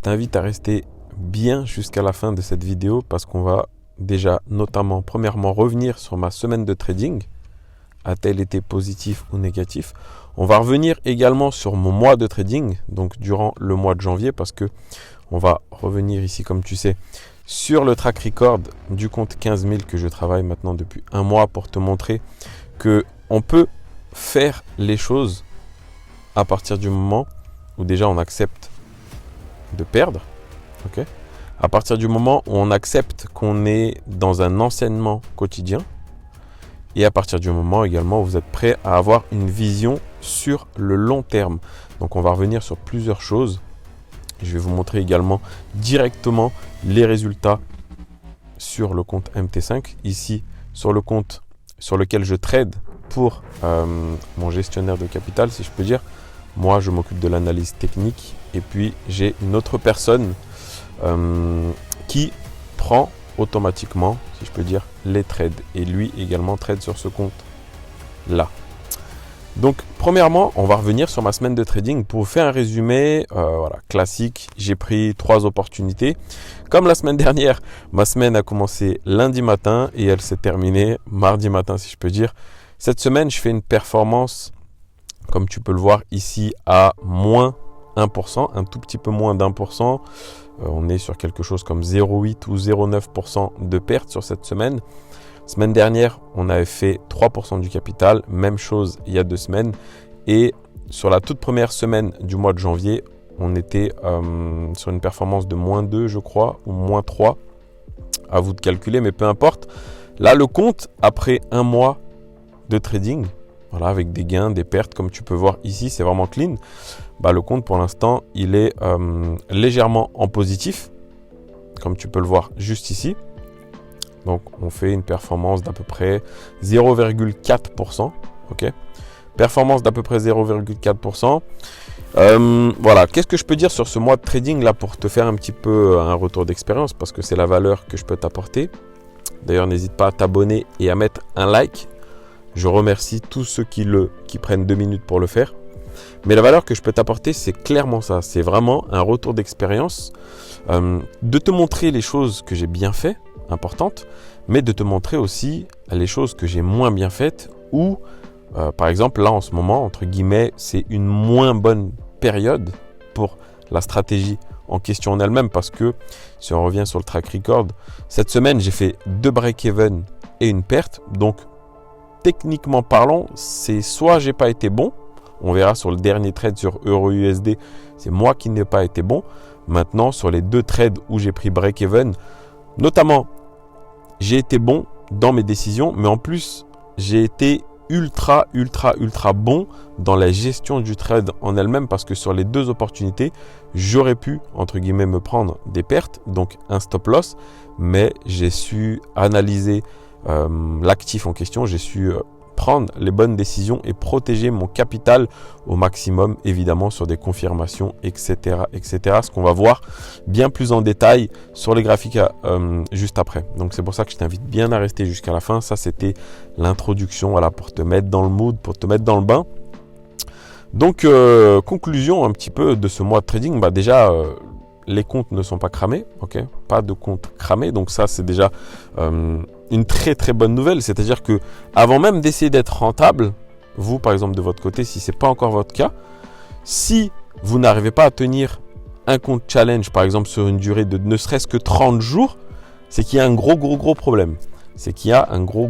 t'invite à rester bien jusqu'à la fin de cette vidéo parce qu'on va déjà notamment, premièrement, revenir sur ma semaine de trading. A-t-elle été positif ou négatif? On va revenir également sur mon mois de trading, donc durant le mois de janvier, parce que on va revenir ici, comme tu sais, sur le track record du compte 15 000 que je travaille maintenant depuis un mois pour te montrer que on peut faire les choses à partir du moment où déjà on accepte de perdre, ok? À partir du moment où on accepte qu'on est dans un enseignement quotidien et à partir du moment également où vous êtes prêt à avoir une vision sur le long terme. Donc on va revenir sur plusieurs choses. Je vais vous montrer également directement les résultats sur le compte MT5. Ici, sur le compte sur lequel je trade pour mon gestionnaire de capital, si je peux dire. Moi, je m'occupe de l'analyse technique et puis j'ai une autre personne qui prend automatiquement, si je peux dire, les trades. Et lui également trade sur ce compte-là. Donc, premièrement, on va revenir sur ma semaine de trading. Pour vous faire un résumé voilà, classique, j'ai pris 3 opportunités. Comme la semaine dernière, ma semaine a commencé lundi matin et elle s'est terminée mardi matin, si je peux dire. Cette semaine, je fais une performance, comme tu peux le voir ici, à moins 1%, un tout petit peu moins d'1%. On est sur quelque chose comme 0,8 ou 0,9% de perte sur cette semaine. Semaine dernière, on avait fait 3% du capital. Même chose il y a 2 semaines. Et sur la toute première semaine du mois de janvier, on était sur une performance de moins 2, je crois, ou moins 3. À vous de calculer, mais peu importe. Là, le compte, après un mois de trading, voilà, avec des gains, des pertes, comme tu peux voir ici, c'est vraiment clean. Bah, le compte, pour l'instant, il est légèrement en positif, comme tu peux le voir juste ici. Donc, on fait une performance d'à peu près 0,4%. Ok, performance d'à peu près 0,4%. Voilà, qu'est-ce que je peux dire sur ce mois de trading là pour te faire un petit peu un retour d'expérience parce que c'est la valeur que je peux t'apporter. D'ailleurs, n'hésite pas à t'abonner et à mettre un like. Je remercie tous ceux qui prennent 2 minutes pour le faire. Mais la valeur que je peux t'apporter, c'est clairement ça. C'est vraiment un retour d'expérience, de te montrer les choses que j'ai bien fait, importantes, mais de te montrer aussi les choses que j'ai moins bien faites ou, par exemple, là en ce moment, entre guillemets, c'est une moins bonne période pour la stratégie en question en elle-même parce que, si on revient sur le track record, cette semaine, j'ai fait 2 break-even et une perte. Donc, techniquement parlant, c'est soit j'ai pas été bon, on verra sur le dernier trade sur EURUSD, c'est moi qui n'ai pas été bon. Maintenant, sur les 2 trades où j'ai pris break-even, notamment, j'ai été bon dans mes décisions, mais en plus, j'ai été ultra bon dans la gestion du trade en elle-même parce que sur les 2 opportunités, j'aurais pu, entre guillemets, me prendre des pertes, donc un stop loss, mais j'ai su analyser l'actif en question, j'ai su prendre les bonnes décisions et protéger mon capital au maximum, évidemment sur des confirmations, etc. Ce qu'on va voir bien plus en détail sur les graphiques juste après. Donc c'est pour ça que je t'invite bien à rester jusqu'à la fin. Ça, c'était l'introduction, voilà, pour te mettre dans le mood, pour te mettre dans le bain. Donc, conclusion un petit peu de ce mois de trading. Bah, déjà, les comptes ne sont pas cramés, ok? Pas de comptes cramés, donc ça, c'est déjà une très bonne nouvelle. C'est-à-dire que avant même d'essayer d'être rentable, vous, par exemple, de votre côté, si ce n'est pas encore votre cas, si vous n'arrivez pas à tenir un compte challenge, par exemple, sur une durée de ne serait-ce que 30 jours, c'est qu'il y a un gros problème. C'est qu'il y a un gros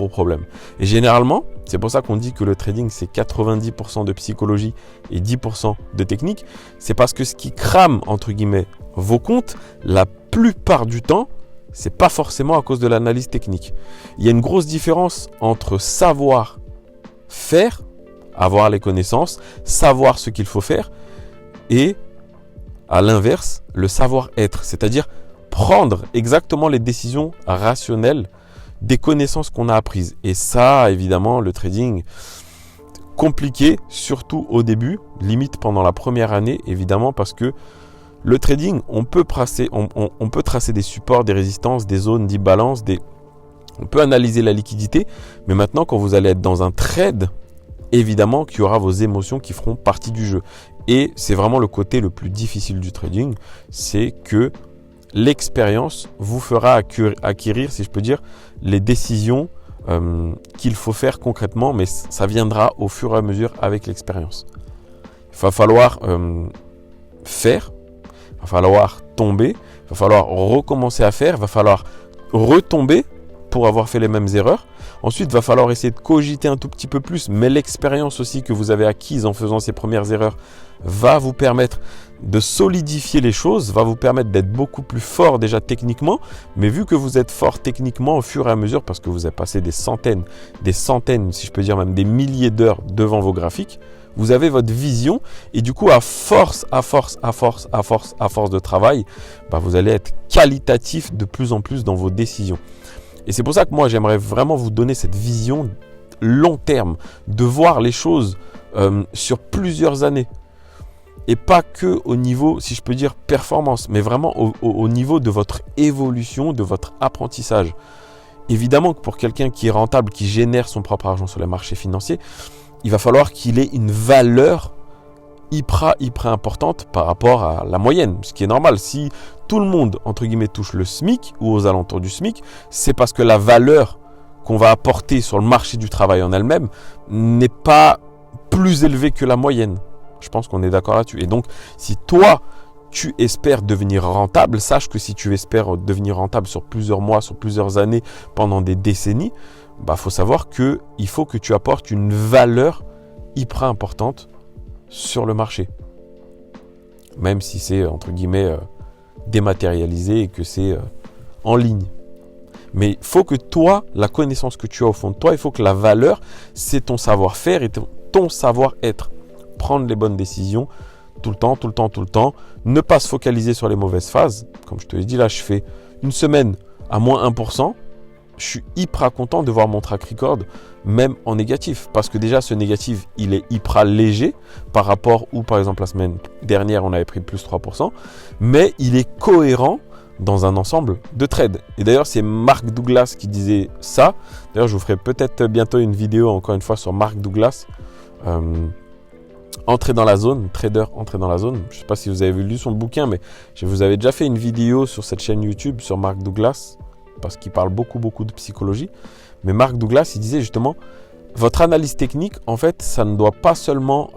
problème. Et généralement, c'est pour ça qu'on dit que le trading, c'est 90% de psychologie et 10% de technique. C'est parce que ce qui crame, entre guillemets, vos comptes, la plupart du temps, c'est pas forcément à cause de l'analyse technique. Il y a une grosse différence entre savoir faire, avoir les connaissances, savoir ce qu'il faut faire, et à l'inverse, le savoir-être, c'est-à-dire prendre exactement les décisions rationnelles des connaissances qu'on a apprises. Et ça, évidemment, le trading, compliqué, surtout au début, limite pendant la première année, évidemment, parce que le trading, on peut tracer des supports, des résistances, des zones d'imbalance, on peut analyser la liquidité, mais maintenant, quand vous allez être dans un trade, évidemment qu'il y aura vos émotions qui feront partie du jeu. Et c'est vraiment le côté le plus difficile du trading, c'est que l'expérience vous fera acquérir, si je peux dire, les décisions qu'il faut faire concrètement, mais ça viendra au fur et à mesure avec l'expérience. Il va falloir faire, il va falloir tomber, il va falloir recommencer à faire, il va falloir retomber pour avoir fait les mêmes erreurs. Ensuite, il va falloir essayer de cogiter un tout petit peu plus, mais l'expérience aussi que vous avez acquise en faisant ces premières erreurs va vous permettre de solidifier les choses, va vous permettre d'être beaucoup plus fort déjà techniquement, mais vu que vous êtes fort techniquement au fur et à mesure, parce que vous avez passé des centaines, si je peux dire même des milliers d'heures devant vos graphiques, vous avez votre vision et du coup à force de travail, vous allez être qualitatif de plus en plus dans vos décisions. Et c'est pour ça que moi j'aimerais vraiment vous donner cette vision long terme, de voir les choses sur plusieurs années. Et pas que au niveau, si je peux dire, performance, mais vraiment au niveau de votre évolution, de votre apprentissage. Évidemment que pour quelqu'un qui est rentable, qui génère son propre argent sur les marchés financiers, il va falloir qu'il ait une valeur hyper importante par rapport à la moyenne. Ce qui est normal, si tout le monde, entre guillemets, touche le SMIC ou aux alentours du SMIC, c'est parce que la valeur qu'on va apporter sur le marché du travail en elle-même n'est pas plus élevée que la moyenne. Je pense qu'on est d'accord là-dessus. Et donc, si toi, tu espères devenir rentable, sache que si tu espères devenir rentable sur plusieurs mois, sur plusieurs années, pendant des décennies, faut savoir qu'il faut que tu apportes une valeur hyper importante sur le marché. Même si c'est, entre guillemets, dématérialisé et que c'est en ligne. Mais il faut que toi, la connaissance que tu as au fond de toi, il faut que la valeur, c'est ton savoir-faire et ton savoir-être. Prendre les bonnes décisions tout le temps. Ne pas se focaliser sur les mauvaises phases. Comme je te l'ai dit, là, je fais une semaine à moins 1%. Je suis hyper content de voir mon track record, même en négatif. Parce que déjà, ce négatif, il est hyper léger par rapport où, par exemple, la semaine dernière, on avait pris plus 3%. Mais il est cohérent dans un ensemble de trades. Et d'ailleurs, c'est Mark Douglas qui disait ça. D'ailleurs, je vous ferai peut-être bientôt une vidéo, encore une fois, sur Mark Douglas. Entrer dans la zone, trader, entrer dans la zone. Je ne sais pas si vous avez lu son bouquin, mais je vous avais déjà fait une vidéo sur cette chaîne YouTube sur Mark Douglas, parce qu'il parle beaucoup de psychologie. Mais Mark Douglas, il disait justement, votre analyse technique, en fait, ça ne doit pas seulement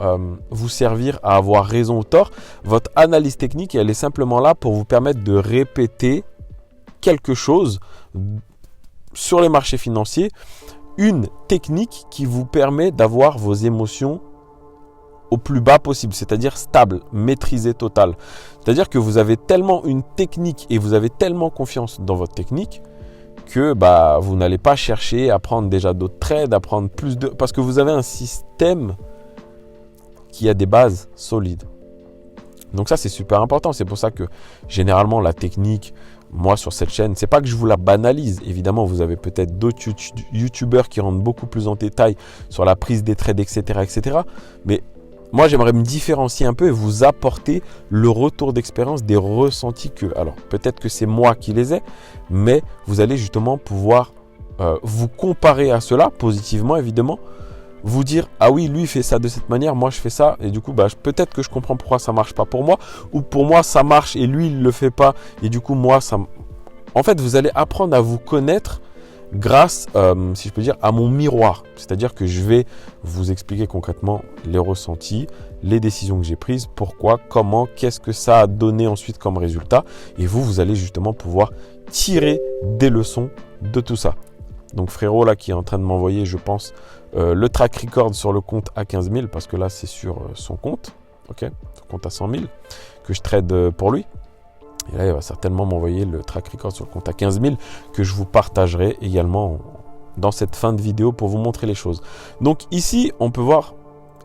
vous servir à avoir raison ou tort. Votre analyse technique, elle est simplement là pour vous permettre de répéter quelque chose sur les marchés financiers, une technique qui vous permet d'avoir vos émotions au plus bas possible, c'est-à-dire stable, maîtrisé total. C'est-à-dire que vous avez tellement une technique et vous avez tellement confiance dans votre technique que vous n'allez pas chercher à prendre déjà d'autres trades, à prendre plus de... Parce que vous avez un système qui a des bases solides. Donc ça, c'est super important. C'est pour ça que généralement, la technique, moi, sur cette chaîne, c'est pas que je vous la banalise. Évidemment, vous avez peut-être d'autres youtubeurs qui rentrent beaucoup plus en détail sur la prise des trades, etc. Mais moi, j'aimerais me différencier un peu et vous apporter le retour d'expérience des ressentis que... Alors, peut-être que c'est moi qui les ai, mais vous allez justement pouvoir vous comparer à cela, positivement évidemment, vous dire « Ah oui, lui, il fait ça de cette manière, moi, je fais ça. » Et du coup, peut-être que je comprends pourquoi ça ne marche pas pour moi, ou pour moi, ça marche et lui, il ne le fait pas. Et du coup, moi, ça... En fait, vous allez apprendre à vous connaître grâce, si je peux dire, à mon miroir. C'est-à-dire que je vais vous expliquer concrètement les ressentis, les décisions que j'ai prises, pourquoi, comment, qu'est-ce que ça a donné ensuite comme résultat. Et vous allez justement pouvoir tirer des leçons de tout ça. Donc frérot là qui est en train de m'envoyer, je pense, le track record sur le compte à 15 000, parce que là c'est sur son compte, ok, son compte à 100 000, que je trade pour lui. Et là, il va certainement m'envoyer le track record sur le compte à 15 000 que je vous partagerai également dans cette fin de vidéo pour vous montrer les choses. Donc ici, on peut voir,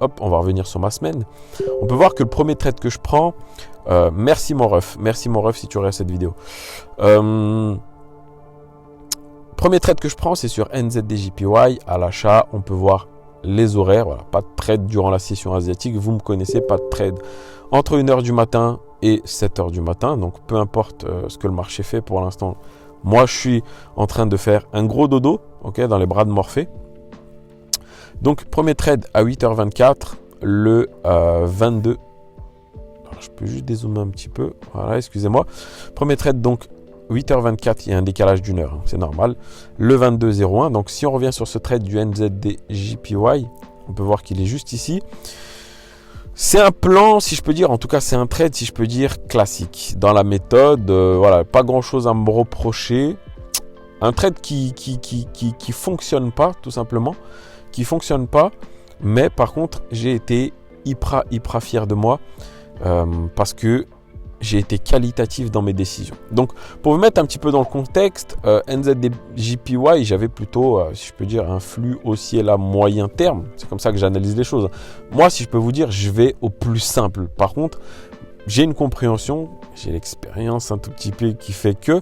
hop, on va revenir sur ma semaine. On peut voir que le premier trade que je prends, merci mon ref si tu regardes cette vidéo. Premier trade que je prends, c'est sur NZDJPY à l'achat. On peut voir les horaires, voilà, pas de trade durant la session asiatique. Vous me connaissez, pas de trade entre 1h du matin et 7h du matin. Donc, peu importe ce que le marché fait pour l'instant. Moi, je suis en train de faire un gros dodo, ok, dans les bras de Morphée. Donc, premier trade à 8h24, le 22 Alors, je peux juste dézoomer un petit peu. Voilà, excusez-moi. Premier trade, donc 8h24, il y a un décalage d'une heure, hein, c'est normal. Le 22,01. Donc, si on revient sur ce trade du NZD-JPY, on peut voir qu'il est juste ici. C'est un plan, si je peux dire, en tout cas, c'est un trade, si je peux dire, classique. Dans la méthode, voilà, pas grand-chose à me reprocher. Un trade qui fonctionne pas, tout simplement. Qui fonctionne pas. Mais par contre, j'ai été hyper fier de moi parce que j'ai été qualitatif dans mes décisions. Donc, pour vous mettre un petit peu dans le contexte, NZD-JPY, j'avais plutôt, si je peux dire, un flux haussier à moyen terme. C'est comme ça que j'analyse les choses. Moi, si je peux vous dire, je vais au plus simple. Par contre, j'ai une compréhension, j'ai l'expérience un tout petit peu qui fait que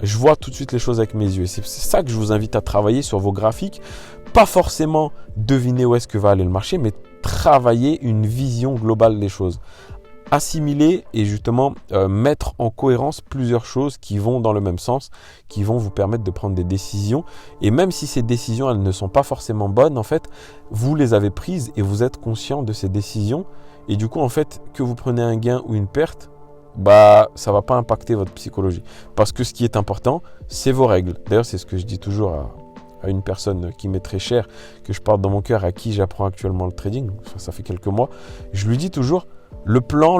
je vois tout de suite les choses avec mes yeux. Et c'est ça que je vous invite à travailler sur vos graphiques. Pas forcément deviner où est-ce que va aller le marché, mais travailler une vision globale des choses. Assimiler et justement mettre en cohérence plusieurs choses qui vont dans le même sens, qui vont vous permettre de prendre des décisions. Et même si ces décisions, elles ne sont pas forcément bonnes, en fait, vous les avez prises et vous êtes conscient de ces décisions. Et du coup, en fait, que vous prenez un gain ou une perte, bah, ça ne va pas impacter votre psychologie. Parce que ce qui est important, c'est vos règles. D'ailleurs, c'est ce que je dis toujours à une personne qui m'est très chère, que je porte dans mon cœur, à qui j'apprends actuellement le trading. Enfin, ça fait quelques mois. Je lui dis toujours, le plan.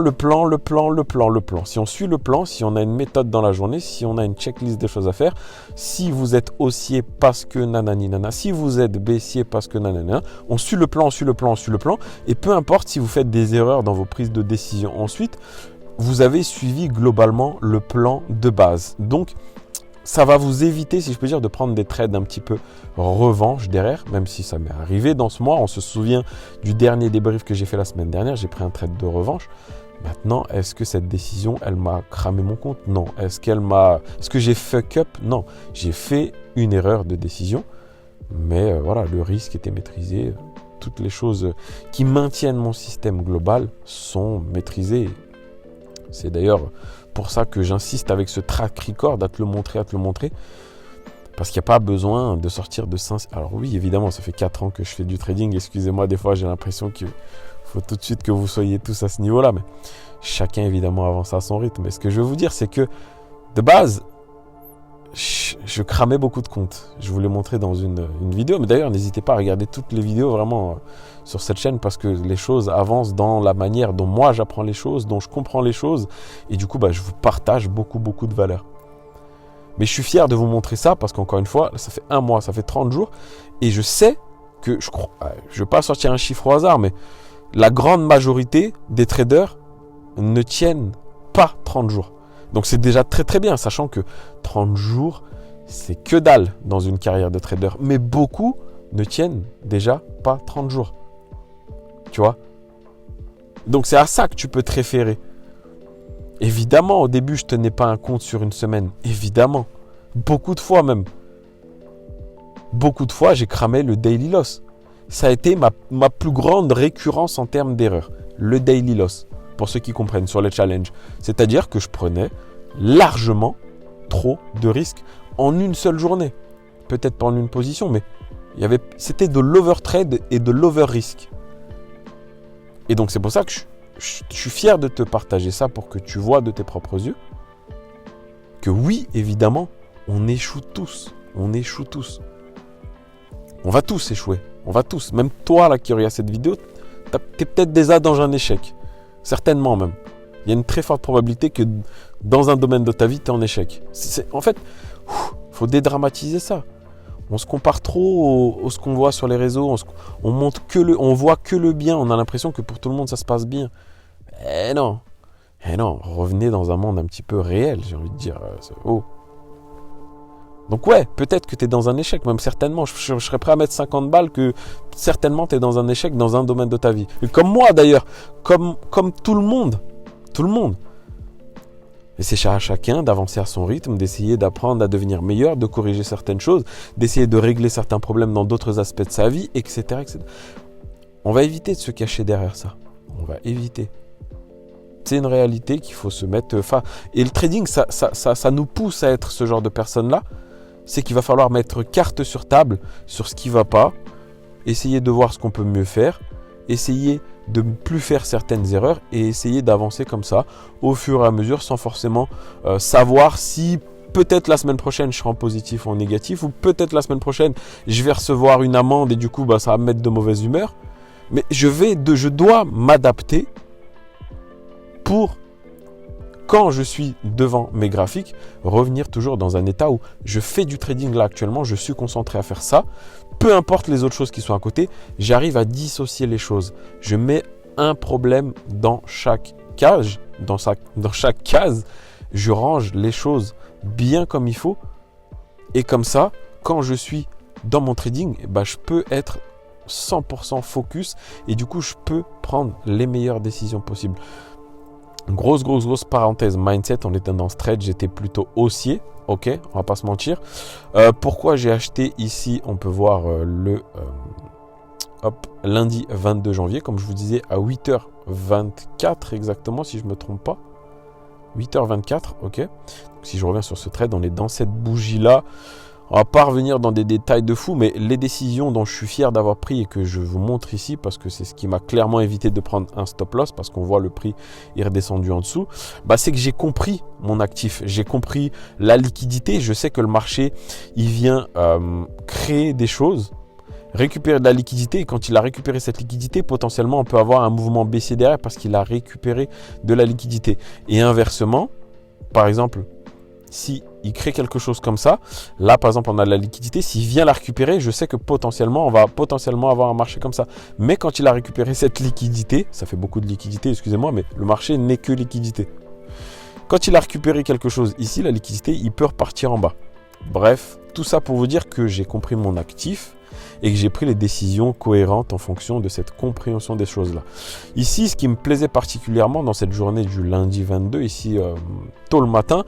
Si on suit le plan, si on a une méthode dans la journée, si on a une checklist des choses à faire, si vous êtes haussier parce que nanani nana, si vous êtes baissier parce que nanana, on suit le plan. Et peu importe si vous faites des erreurs dans vos prises de décision ensuite, vous avez suivi globalement le plan de base. Donc, ça va vous éviter, si je peux dire, de prendre des trades un petit peu revanche derrière, même si ça m'est arrivé dans ce mois. On se souvient du dernier débrief que j'ai fait la semaine dernière. J'ai pris un trade de revanche. Maintenant, est-ce que cette décision, elle m'a cramé mon compte? Non. Est-ce que j'ai fuck up? Non. J'ai fait une erreur de décision, mais voilà, le risque était maîtrisé. Toutes les choses qui maintiennent mon système global sont maîtrisées. C'est d'ailleurs pour ça que j'insiste avec ce track record à te le montrer. Parce qu'il n'y a pas besoin de sortir de 5... Alors oui, évidemment, ça fait 4 ans que je fais du trading. Excusez-moi, des fois, j'ai l'impression qu'il faut tout de suite que vous soyez tous à ce niveau-là. Mais chacun, évidemment, avance à son rythme. Mais ce que je veux vous dire, c'est que, de base, je cramais beaucoup de comptes. Je vous l'ai montré dans une vidéo. Mais d'ailleurs, n'hésitez pas à regarder toutes les vidéos vraiment sur cette chaîne parce que les choses avancent dans la manière dont moi j'apprends les choses, dont je comprends les choses. Et du coup, je vous partage beaucoup de valeur. Mais je suis fier de vous montrer ça parce qu'encore une fois, ça fait 1 mois, ça fait 30 jours. Et je sais que, je ne vais pas sortir un chiffre au hasard, mais la grande majorité des traders ne tiennent pas 30 jours. Donc c'est déjà très bien, sachant que 30 jours, c'est que dalle dans une carrière de trader. Mais beaucoup ne tiennent déjà pas 30 jours. Tu vois? Donc c'est à ça que tu peux te référer. Évidemment, au début, je ne tenais pas un compte sur une semaine. Évidemment. Beaucoup de fois même. Beaucoup de fois, j'ai cramé le daily loss. Ça a été ma plus grande récurrence en termes d'erreur. Le daily loss. Pour ceux qui comprennent sur les challenges. C'est-à-dire que je prenais largement trop de risques en une seule journée. Peut-être pas en une position, mais c'était de l'overtrade et de l'over-risk. Et donc c'est pour ça que je suis fier de te partager ça pour que tu vois de tes propres yeux que oui, évidemment, on échoue tous. On échoue tous. On va tous échouer. On va tous. Même toi là qui regarde cette vidéo, t'es peut-être déjà dans un échec. Certainement même. Il y a une très forte probabilité que dans un domaine de ta vie, tu es en échec. En fait, faut dédramatiser ça. On se compare trop au ce qu'on voit sur les réseaux. On voit que le bien. On a l'impression que pour tout le monde, ça se passe bien. Eh non. Revenez dans un monde un petit peu réel, j'ai envie de dire. Donc ouais, peut-être que tu es dans un échec, même certainement. Je serais prêt à mettre 50 balles que certainement tu es dans un échec dans un domaine de ta vie. Et comme moi d'ailleurs, comme tout le monde. Tout le monde. Et c'est à chacun d'avancer à son rythme, d'essayer d'apprendre à devenir meilleur, de corriger certaines choses, d'essayer de régler certains problèmes dans d'autres aspects de sa vie, etc. On va éviter de se cacher derrière ça. On va éviter. C'est une réalité qu'il faut se mettre face. Et le trading, ça nous pousse à être ce genre de personnes-là. C'est qu'il va falloir mettre carte sur table sur ce qui ne va pas, essayer de voir ce qu'on peut mieux faire, essayer de ne plus faire certaines erreurs et essayer d'avancer comme ça au fur et à mesure sans forcément savoir si peut-être la semaine prochaine je serai en positif ou en négatif, ou peut-être la semaine prochaine je vais recevoir une amende et du coup ça va me mettre de mauvaise humeur. Mais je dois m'adapter pour, quand je suis devant mes graphiques, revenir toujours dans un état où je fais du trading là actuellement, je suis concentré à faire ça. Peu importe les autres choses qui sont à côté, j'arrive à dissocier les choses. Je mets un problème dans chaque case, je range les choses bien comme il faut. Et comme ça, quand je suis dans mon trading, je peux être 100% focus et du coup, je peux prendre les meilleures décisions possibles. Grosse parenthèse mindset, on était dans ce trade, j'étais plutôt haussier, ok, on va pas se mentir. Pourquoi j'ai acheté ici, on peut voir lundi 22 janvier, comme je vous disais, à 8h24 exactement, si je me trompe pas. 8h24, ok. Donc, si je reviens sur ce trade, on est dans cette bougie-là. On va pas revenir dans des détails de fou, mais les décisions dont je suis fier d'avoir pris et que je vous montre ici, parce que c'est ce qui m'a clairement évité de prendre un stop loss, parce qu'on voit le prix est redescendu en dessous, c'est que j'ai compris mon actif, j'ai compris la liquidité. Je sais que le marché, il vient créer des choses, récupérer de la liquidité, et quand il a récupéré cette liquidité, potentiellement on peut avoir un mouvement baissier derrière parce qu'il a récupéré de la liquidité. Et inversement, par exemple, si il crée quelque chose comme ça, là par exemple on a de la liquidité, s'il vient la récupérer, je sais que potentiellement on va avoir un marché comme ça. Mais quand il a récupéré cette liquidité, ça fait beaucoup de liquidité, excusez-moi, mais le marché n'est que liquidité. Quand il a récupéré quelque chose ici, la liquidité, il peut repartir en bas. Bref, tout ça pour vous dire que j'ai compris mon actif et que j'ai pris les décisions cohérentes en fonction de cette compréhension des choses-là. Ici, ce qui me plaisait particulièrement dans cette journée du lundi 22, ici tôt le matin,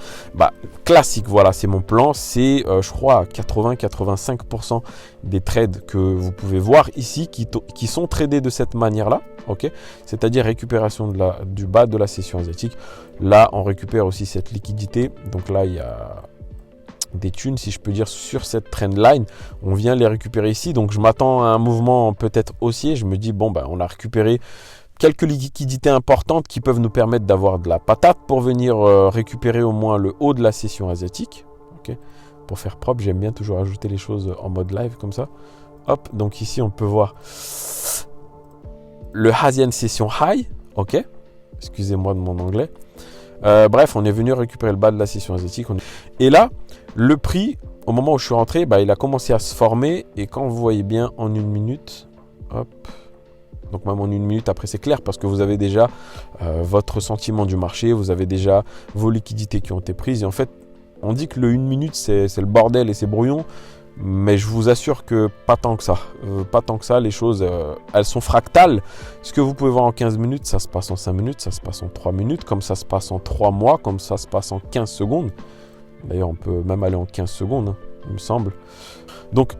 classique, voilà, c'est mon plan. C'est, je crois, 80-85% des trades que vous pouvez voir ici qui sont tradés de cette manière-là. Okay, c'est-à-dire récupération du bas de la session asiatique. Là, on récupère aussi cette liquidité. Donc là, il y a des thunes, si je peux dire, sur cette trendline. On vient les récupérer ici. Donc, je m'attends à un mouvement peut-être haussier. Je me dis, on a récupéré quelques liquidités importantes qui peuvent nous permettre d'avoir de la patate pour venir récupérer au moins le haut de la session asiatique. Okay. Pour faire propre, j'aime bien toujours ajouter les choses en mode live comme ça. Hop, donc ici, on peut voir le Asian Session High, ok. Excusez-moi de mon anglais. Bref, on est venu récupérer le bas de la session asiatique. Et là, le prix, au moment où je suis rentré, il a commencé à se former. Et quand vous voyez bien en une minute, hop. Donc même en une minute, après c'est clair parce que vous avez déjà votre sentiment du marché, vous avez déjà vos liquidités qui ont été prises. Et en fait, on dit que le 1 minute, c'est le bordel et c'est brouillon. Mais je vous assure que pas tant que ça. Pas tant que ça, les choses, elles sont fractales. Ce que vous pouvez voir en 15 minutes, ça se passe en 5 minutes, ça se passe en 3 minutes, comme ça se passe en 3 mois, comme ça se passe en 15 secondes. D'ailleurs, on peut même aller en 15 secondes, il me semble. Donc,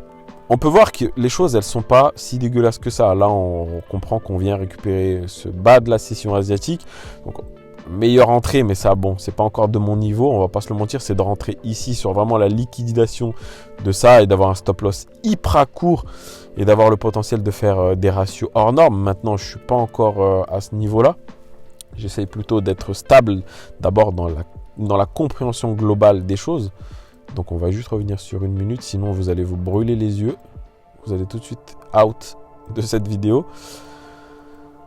on peut voir que les choses, elles ne sont pas si dégueulasses que ça. Là, on comprend qu'on vient récupérer ce bas de la session asiatique. Donc, meilleure entrée, mais ça, c'est pas encore de mon niveau, on va pas se le mentir, c'est de rentrer ici sur vraiment la liquidation de ça et d'avoir un stop loss hyper court et d'avoir le potentiel de faire des ratios hors normes. Maintenant, je suis pas encore à ce niveau-là. J'essaye plutôt d'être stable d'abord dans la compréhension globale des choses. Donc, on va juste revenir sur 1 minute, sinon vous allez vous brûler les yeux. Vous allez tout de suite out de cette vidéo.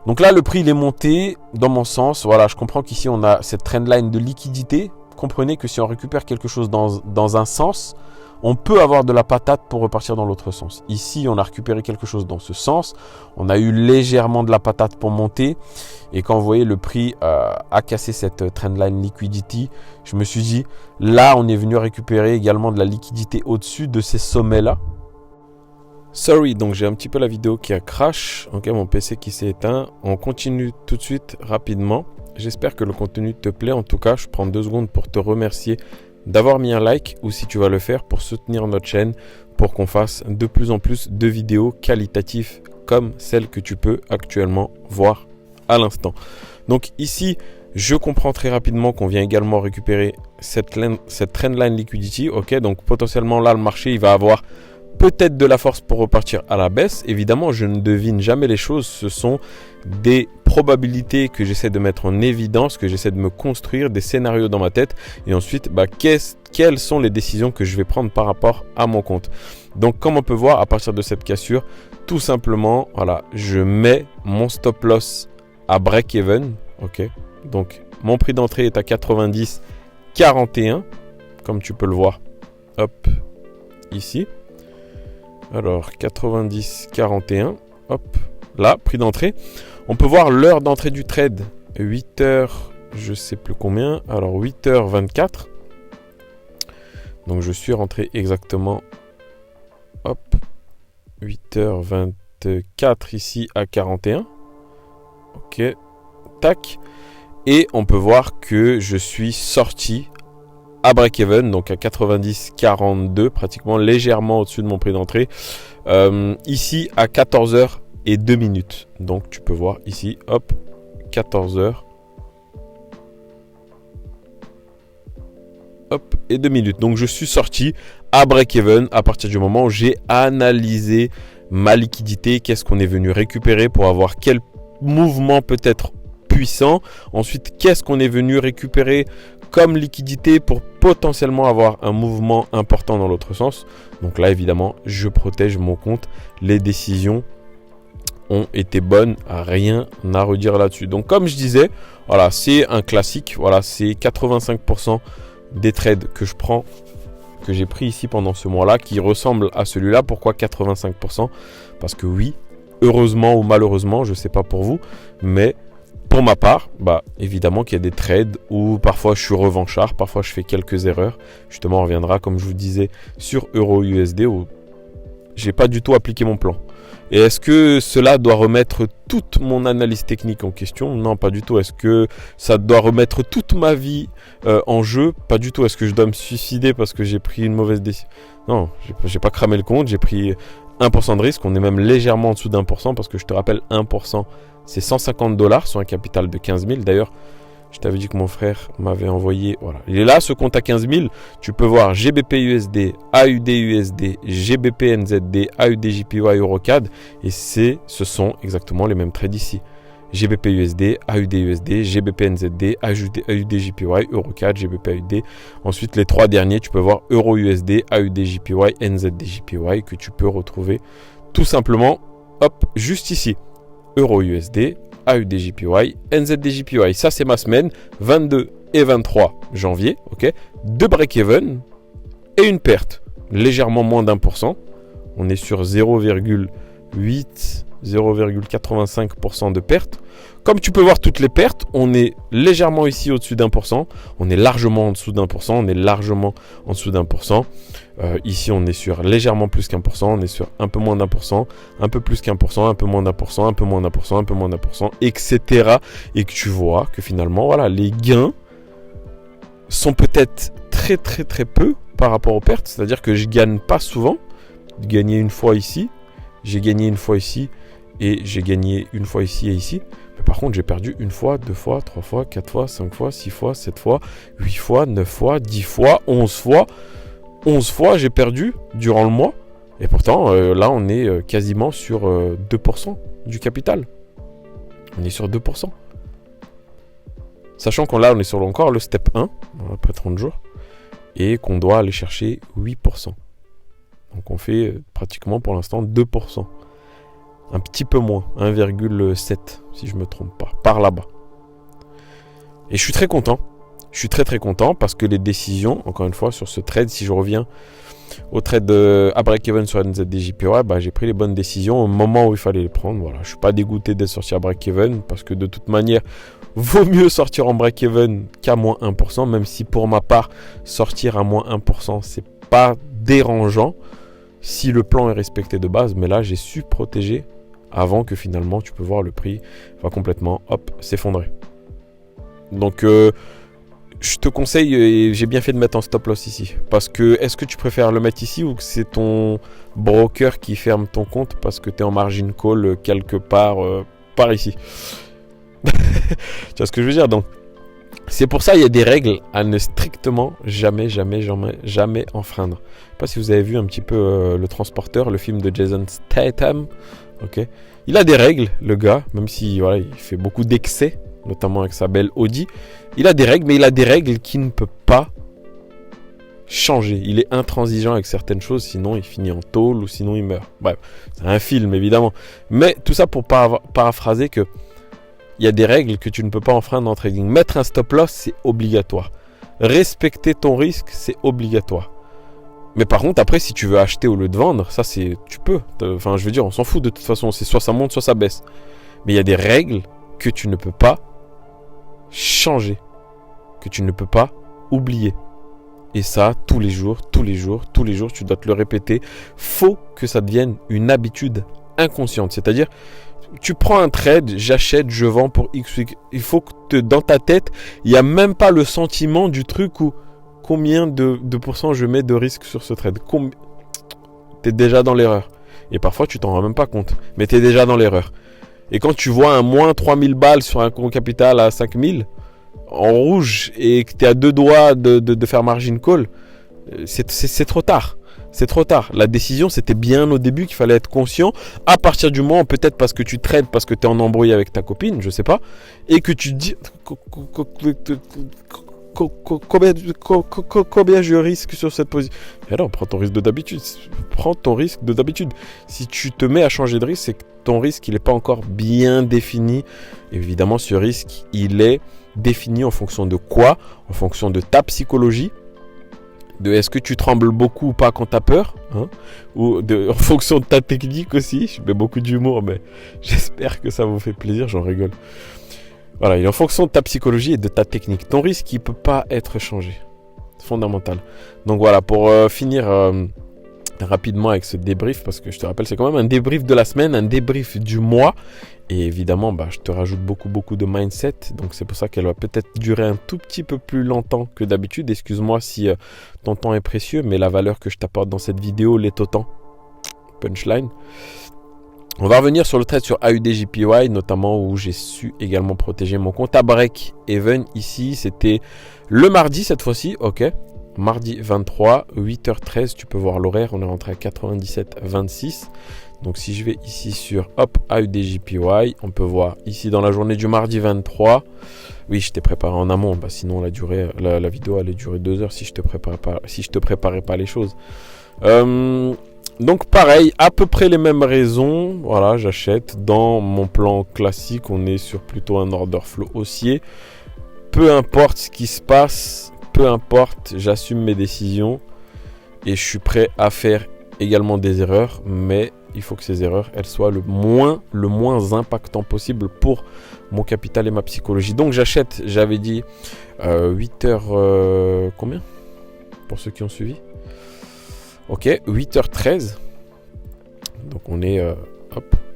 Donc là, le prix il est monté dans mon sens. Voilà, je comprends qu'ici, on a cette trendline de liquidité. Comprenez que si on récupère quelque chose dans un sens, on peut avoir de la patate pour repartir dans l'autre sens. Ici, on a récupéré quelque chose dans ce sens. On a eu légèrement de la patate pour monter. Et quand vous voyez le prix a cassé cette trendline liquidity, je me suis dit, là, on est venu récupérer également de la liquidité au-dessus de ces sommets-là. Sorry, donc j'ai un petit peu la vidéo qui a crash, ok, mon PC qui s'est éteint. On continue tout de suite rapidement. J'espère que le contenu te plaît. En tout cas, je prends 2 secondes pour te remercier d'avoir mis un like ou si tu vas le faire pour soutenir notre chaîne pour qu'on fasse de plus en plus de vidéos qualitatives comme celle que tu peux actuellement voir à l'instant. Donc ici, je comprends très rapidement qu'on vient également récupérer cette trendline liquidity, ok, donc potentiellement là le marché il va avoir peut-être de la force pour repartir à la baisse. Évidemment, je ne devine jamais les choses. Ce sont des probabilités que j'essaie de mettre en évidence, que j'essaie de me construire, des scénarios dans ma tête. Et ensuite, quelles sont les décisions que je vais prendre par rapport à mon compte. Donc, comme on peut voir, à partir de cette cassure, tout simplement, voilà, je mets mon stop loss à break-even. Ok. Donc, mon prix d'entrée est à 90,41, comme tu peux le voir. Hop, ici. Alors, 90,41. Hop, là, prix d'entrée. On peut voir l'heure d'entrée du trade. 8h, je sais plus combien. Alors, 8h24. Donc, je suis rentré exactement. Hop, 8h24 ici à 41. Ok, tac. Et on peut voir que je suis sorti à break-even, donc à 90,42, pratiquement légèrement au-dessus de mon prix d'entrée. Ici à 14h02. Donc tu peux voir ici, hop, 14h. Hop, et 2 minutes. Donc je suis sorti à break-even à partir du moment où j'ai analysé ma liquidité, qu'est-ce qu'on est venu récupérer pour avoir quel mouvement peut-être puissant. Ensuite, qu'est-ce qu'on est venu récupérer comme liquidité pour potentiellement avoir un mouvement important dans l'autre sens. Donc là, évidemment, je protège mon compte. Les décisions ont été bonnes, rien à redire là-dessus. Donc comme je disais, voilà, c'est un classique. Voilà, c'est 85% des trades que je prends, que j'ai pris ici pendant ce mois-là, qui ressemble à celui-là. Pourquoi 85%? Parce que oui, heureusement ou malheureusement, je ne sais pas pour vous, mais pour ma part, évidemment qu'il y a des trades où parfois je suis revanchard, parfois je fais quelques erreurs. Justement, on reviendra, comme je vous disais, sur Euro-USD où j'ai pas du tout appliqué mon plan. Et est-ce que cela doit remettre toute mon analyse technique en question? Non, pas du tout. Est-ce que ça doit remettre toute ma vie en jeu? Pas du tout. Est-ce que je dois me suicider parce que j'ai pris une mauvaise décision? Non, j'ai pas cramé le compte, j'ai pris 1% de risque. On est même légèrement en dessous d'1% parce que je te rappelle, 1%, c'est $150 sur un capital de 15 000. D'ailleurs, je t'avais dit que mon frère m'avait envoyé. Voilà, il est là, ce compte à 15 000. Tu peux voir GBP USD, AUD USD, GBP NZD, AUD JPY Eurocad. Et ce sont exactement les mêmes trades ici. GBP USD, AUD USD, GBP NZD, AUD JPY, Eurocad, GBP AUD. Ensuite, les trois derniers, tu peux voir Euro USD, AUD JPY, NZD JPY que tu peux retrouver tout simplement, hop, juste ici. Euro USD, AUD JPY, NZD JPY. Ça, c'est ma semaine 22 et 23 janvier. Ok, 2 break-even et une perte légèrement moins d'1%. On est sur 0,85% de perte. Comme tu peux voir toutes les pertes, on est légèrement ici au-dessus d'1%. On est largement en dessous d'1%. On est largement en dessous d'1%. Ici, on est sur légèrement plus qu'1%. On est sur un peu moins d'1%, un peu plus qu'1%, un peu moins d'1%, un peu moins d'1%, un peu moins d'1%, etc. Et que tu vois que finalement, voilà, les gains sont peut-être très très très peu par rapport aux pertes. C'est-à-dire que je gagne pas souvent. J'ai gagné une fois ici, j'ai gagné une fois ici et j'ai gagné une fois ici et ici. Mais par contre, j'ai perdu une fois, 2 fois, 3 fois, 4 fois, 5 fois, 6 fois, 7 fois, 8 fois, 9 fois, 10 fois, 11 fois. 11 fois, j'ai perdu durant le mois. Et pourtant, là, on est quasiment sur 2% du capital. On est sur 2%. Sachant qu'on là, on est sur encore le step 1, après 30 jours. Et qu'on doit aller chercher 8%. Donc on fait pratiquement pour l'instant 2%. Un petit peu moins, 1,7 si je ne me trompe pas, par là-bas. Et je suis très content. Je suis très très content parce que les décisions, encore une fois, sur ce trade, si je reviens au trade à break-even sur NZDJPY, j'ai pris les bonnes décisions au moment où il fallait les prendre. Voilà, je ne suis pas dégoûté d'être sorti à break-even parce que de toute manière, vaut mieux sortir en break-even qu'à moins 1%, même si pour ma part, sortir à moins 1%, c'est pas dérangeant si le plan est respecté de base. Mais là, j'ai su protéger avant que finalement, tu peux voir le prix va complètement s'effondrer. Donc, je te conseille, et j'ai bien fait de mettre en stop loss ici. Parce que, est-ce que tu préfères le mettre ici ou que c'est ton broker qui ferme ton compte parce que tu es en margin call quelque part par ici? Tu vois ce que je veux dire? Donc, C'est pour ça il y a des règles à ne strictement jamais enfreindre. Je sais pas si vous avez vu un petit peu Le Transporteur, le film de Jason Statham. Ok, il a des règles, le gars, même si voilà, il fait beaucoup d'excès, notamment avec sa belle Audi. Il a des règles, mais il a des règles qu'il ne peut pas changer. Il est intransigeant avec certaines choses, sinon il finit en tôle ou sinon il meurt. Bref, c'est un film évidemment. Mais tout ça pour paraphraser que il y a des règles que tu ne peux pas enfreindre en trading. Mettre un stop loss, c'est obligatoire. Respecter ton risque, c'est obligatoire. Mais par contre, après, si tu veux acheter au lieu de vendre, ça c'est, tu peux. Enfin, je veux dire, on s'en fout de toute façon. C'est soit ça monte, soit ça baisse. Mais il y a des règles que tu ne peux pas changer, que tu ne peux pas oublier. Et ça, tous les jours, tu dois te le répéter. Faut que ça devienne une habitude inconsciente. C'est-à-dire, tu prends un trade, j'achète, je vends pour X. Il faut que dans ta tête, il n'y a même pas le sentiment du truc où combien de pourcents je mets de risque sur ce trade. Tu es déjà dans l'erreur. Et parfois, tu t'en rends même pas compte. Mais tu es déjà dans l'erreur. Et quand tu vois un moins 3000 balles sur un compte capital à 5000 en rouge et que tu es à deux doigts de faire margin call, c'est trop tard. C'est trop tard. La décision, c'était bien au début qu'il fallait être conscient. À partir du moment, peut-être parce que tu trades, parce que tu es en embrouille avec ta copine, je sais pas, et que tu te dis combien je risque sur cette position. Et alors, prends ton risque de d'habitude. Prends ton risque de d'habitude. Si tu te mets à changer de risque, c'est que ton risque, il n'est pas encore bien défini. Évidemment, ce risque, il est défini en fonction de quoi? En fonction de ta psychologie. De est-ce que tu trembles beaucoup ou pas quand tu as peur, hein, ou en fonction de ta technique aussi. Je mets beaucoup d'humour, mais j'espère que ça vous fait plaisir, j'en rigole. Voilà, il est en fonction de ta psychologie et de ta technique. Ton risque, il ne peut pas être changé. C'est fondamental. Donc voilà, pour finir rapidement avec ce débrief, parce que je te rappelle, c'est quand même un débrief de la semaine, un débrief du mois. Et évidemment, je te rajoute beaucoup de mindset. Donc c'est pour ça qu'elle va peut-être durer un tout petit peu plus longtemps que d'habitude. Excuse-moi si ton temps est précieux, mais la valeur que je t'apporte dans cette vidéo l'est autant. Punchline. On va revenir sur le trade sur AUD/JPY, notamment où j'ai su également protéger mon compte à break even. Ici, c'était le mardi cette fois-ci, ok. Mardi 23, 8h13, tu peux voir l'horaire, on est rentré à 97,26. Donc si je vais ici sur AUD/JPY, on peut voir ici dans la journée du mardi 23. Oui, je t'ai préparé en amont, sinon la vidéo allait durer 2 heures si je te préparais pas les choses. Donc pareil, à peu près les mêmes raisons. Voilà, j'achète. Dans mon plan classique, on est sur plutôt un order flow haussier. Peu importe ce qui se passe, peu importe, j'assume mes décisions et je suis prêt à faire également des erreurs, mais il faut que ces erreurs, elles soient le moins impactant possible pour mon capital et ma psychologie. Donc j'achète, j'avais dit 8h combien pour ceux qui ont suivi. Ok, 8h13. Donc on est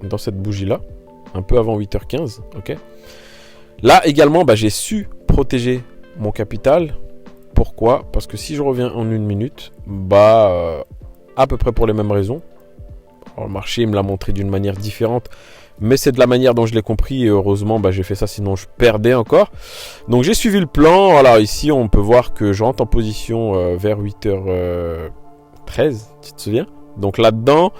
dans cette bougie là, un peu avant 8h15. Ok. Là également, j'ai su protéger mon capital. Pourquoi? Parce que si je reviens en 1 minute, à peu près pour les mêmes raisons. Alors, le marché me l'a montré d'une manière différente, mais c'est de la manière dont je l'ai compris et heureusement j'ai fait ça, sinon je perdais encore. Donc j'ai suivi le plan. Voilà, ici on peut voir que je rentre en position vers 8h13, tu te souviens? Donc là-dedans,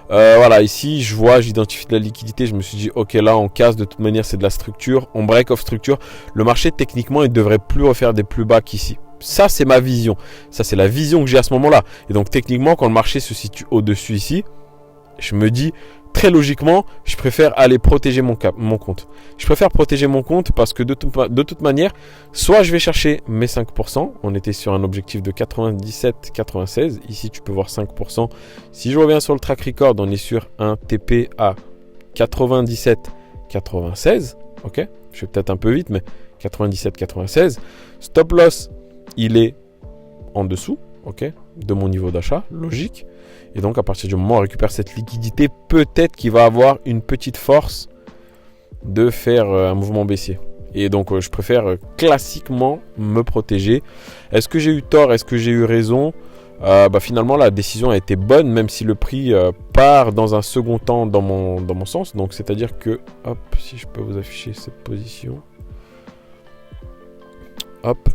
voilà, ici j'identifie de la liquidité, je me suis dit ok, là on casse, de toute manière c'est de la structure, on break off structure. Le marché techniquement il devrait plus refaire des plus bas qu'ici. Ça c'est ma vision, ça c'est la vision que j'ai à ce moment là. Et donc techniquement quand le marché se situe au-dessus ici, je me dis très logiquement, je préfère aller protéger mon compte. Je préfère protéger mon compte parce que de toute manière, soit je vais chercher mes 5%. On était sur un objectif de 97,96. Ici, tu peux voir 5%. Si je reviens sur le track record, on est sur un TP à 97,96. Ok, je vais peut-être un peu vite, mais 97,96. Stop loss, il est en dessous, ok, de mon niveau d'achat, logique. Et donc, à partir du moment où on récupère cette liquidité, peut-être qu'il va avoir une petite force de faire un mouvement baissier. Et donc, je préfère classiquement me protéger. Est-ce que j'ai eu tort? Est-ce que j'ai eu raison? Finalement, la décision a été bonne, même si le prix part dans un second temps dans mon sens. Donc, c'est-à-dire que, hop, si je peux vous afficher cette position. Hop.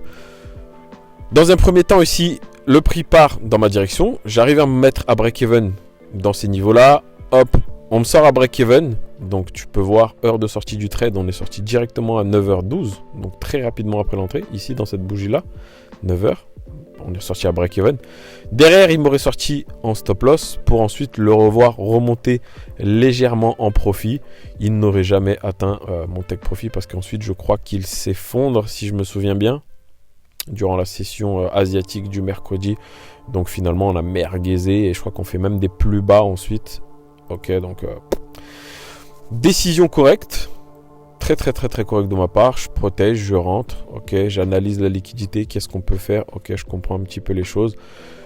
Dans un premier temps ici, le prix part dans ma direction. J'arrive à me mettre à break-even dans ces niveaux-là. Hop, on me sort à break-even. Donc tu peux voir, heure de sortie du trade, on est sorti directement à 9h12. Donc très rapidement après l'entrée, ici dans cette bougie-là. 9h, on est sorti à break-even. Derrière, il m'aurait sorti en stop-loss pour ensuite le revoir remonter légèrement en profit. Il n'aurait jamais atteint mon take profit parce qu'ensuite, je crois qu'il s'effondre, si je me souviens bien, durant la session asiatique du mercredi. Donc finalement, on a merguezé et je crois qu'on fait même des plus bas ensuite. Ok, donc décision correcte. Très correct de ma part, je protège, je rentre, ok, j'analyse la liquidité, qu'est-ce qu'on peut faire, ok, je comprends un petit peu les choses,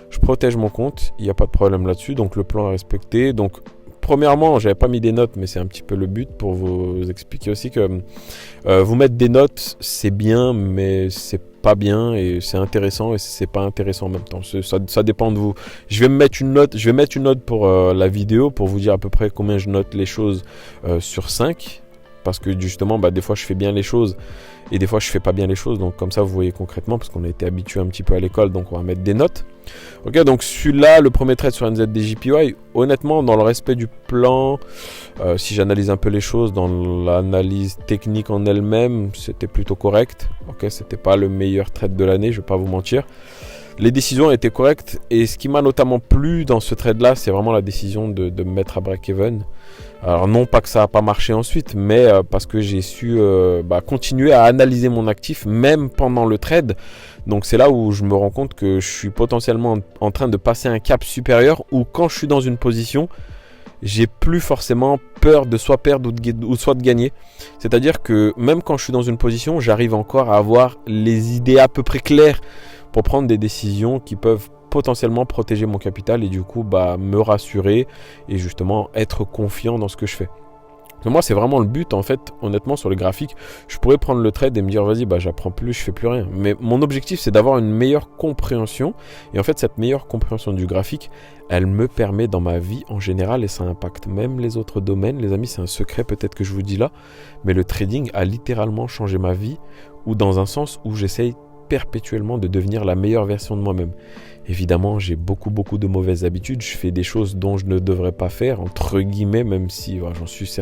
je protège mon compte, il n'y a pas de problème là-dessus, donc le plan est respecté. Donc premièrement, j'avais pas mis des notes, mais c'est un petit peu le but pour vous expliquer aussi que vous mettre des notes, c'est bien, mais c'est pas bien, et c'est intéressant et c'est pas intéressant en même temps. Ça dépend de vous. Je vais mettre une note pour la vidéo pour vous dire à peu près combien je note les choses sur 5. Parce que justement, des fois, je fais bien les choses et des fois, je fais pas bien les choses. Donc, comme ça, vous voyez concrètement, parce qu'on a été habitué un petit peu à l'école, donc on va mettre des notes. Ok, donc celui-là, le premier trade sur NZDJPY, honnêtement, dans le respect du plan, si j'analyse un peu les choses, dans l'analyse technique en elle-même, c'était plutôt correct. Ok, c'était pas le meilleur trade de l'année, je vais pas vous mentir. Les décisions étaient correctes et ce qui m'a notamment plu dans ce trade-là, c'est vraiment la décision de me mettre à break-even. Alors non pas que ça n'a pas marché ensuite, mais parce que j'ai su continuer à analyser mon actif même pendant le trade. Donc c'est là où je me rends compte que je suis potentiellement en train de passer un cap supérieur où quand je suis dans une position, j'ai plus forcément peur de soit perdre ou soit de gagner. C'est-à-dire que même quand je suis dans une position, j'arrive encore à avoir les idées à peu près claires pour prendre des décisions qui peuvent potentiellement protéger mon capital et du coup me rassurer et justement être confiant dans ce que je fais. Donc moi c'est vraiment le but en fait, honnêtement sur le graphique, je pourrais prendre le trade et me dire vas-y j'apprends plus, je fais plus rien. Mais mon objectif c'est d'avoir une meilleure compréhension et en fait cette meilleure compréhension du graphique, elle me permet dans ma vie en général et ça impacte même les autres domaines. Les amis, c'est un secret peut-être que je vous dis là, mais le trading a littéralement changé ma vie ou dans un sens où j'essaye perpétuellement de devenir la meilleure version de moi-même. Évidemment, j'ai beaucoup de mauvaises habitudes. Je fais des choses dont je ne devrais pas faire, entre guillemets, même si j'en suis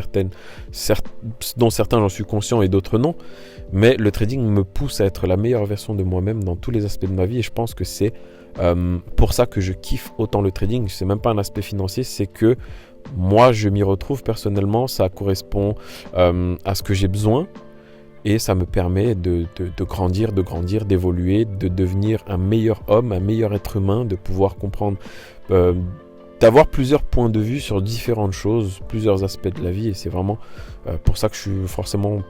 dont certains j'en suis conscient et d'autres non. Mais le trading me pousse à être la meilleure version de moi-même dans tous les aspects de ma vie et je pense que c'est pour ça que je kiffe autant le trading. C'est même pas un aspect financier, c'est que moi je m'y retrouve personnellement, ça correspond à ce que j'ai besoin. Et ça me permet de grandir, d'évoluer, de devenir un meilleur homme, un meilleur être humain, de pouvoir comprendre, d'avoir plusieurs points de vue sur différentes choses, plusieurs aspects de la vie. Et c'est vraiment pour ça que je suis forcément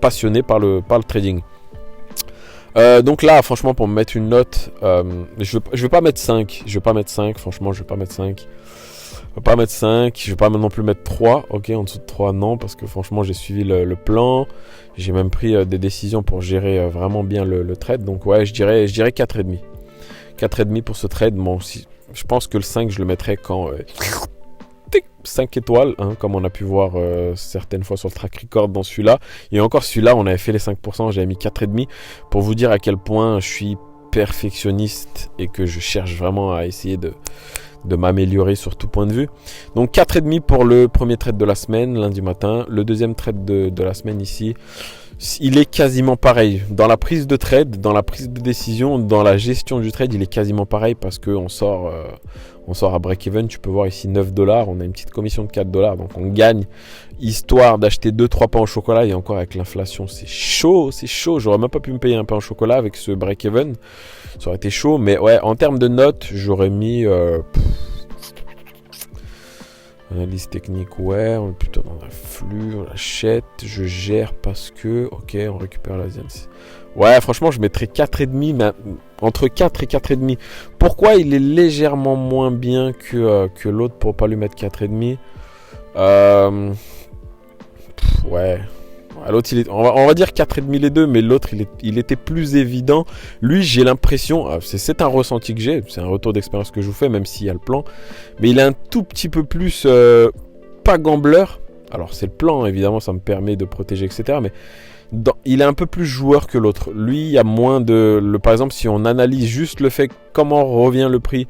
passionné par le trading. Donc là, franchement, pour me mettre une note, je vais pas mettre 5. Franchement, je vais pas mettre 5. Je vais pas non plus mettre 3, ok, en dessous de 3 non, parce que franchement j'ai suivi le plan, j'ai même pris des décisions pour gérer vraiment bien le trade, donc ouais je dirais 4,5. 4,5 pour ce trade, bon, je pense que le 5 je le mettrais quand 5 étoiles, comme on a pu voir certaines fois sur le track record dans celui-là, et encore celui-là on avait fait les 5%, j'avais mis 4,5 pour vous dire à quel point je suis perfectionniste et que je cherche vraiment à essayer de m'améliorer sur tout point de vue. Donc 4,5 pour le premier trade de la semaine, lundi matin. Le deuxième trade de la semaine ici, il est quasiment pareil. Dans la prise de trade, dans la prise de décision, dans la gestion du trade, il est quasiment pareil parce qu'on sort à break-even. Tu peux voir ici 9 $. On a une petite commission de 4 $. Donc on gagne histoire d'acheter 2-3 pains au chocolat. Et encore avec l'inflation, c'est chaud. J'aurais même pas pu me payer un pain au chocolat avec ce break-even. Ça aurait été chaud. Mais ouais, en termes de notes, j'aurais mis... analyse technique, ouais, on est plutôt dans un flux, on achète, je gère parce que, ok, on récupère la zone. Ouais, franchement, je mettrais 4,5, mais entre 4 et 4,5. Pourquoi il est légèrement moins bien que l'autre pour pas lui mettre 4,5 ouais. L'autre, on va dire 4,5 les deux, mais l'autre, il était plus évident. Lui, j'ai l'impression, c'est un ressenti que j'ai, c'est un retour d'expérience que je vous fais, même s'il y a le plan, mais il est un tout petit peu plus, pas gambler. Alors, c'est le plan, évidemment, ça me permet de protéger, etc. Mais il est un peu plus joueur que l'autre. Lui, il y a moins de... par exemple, si on analyse juste le fait comment revient le prix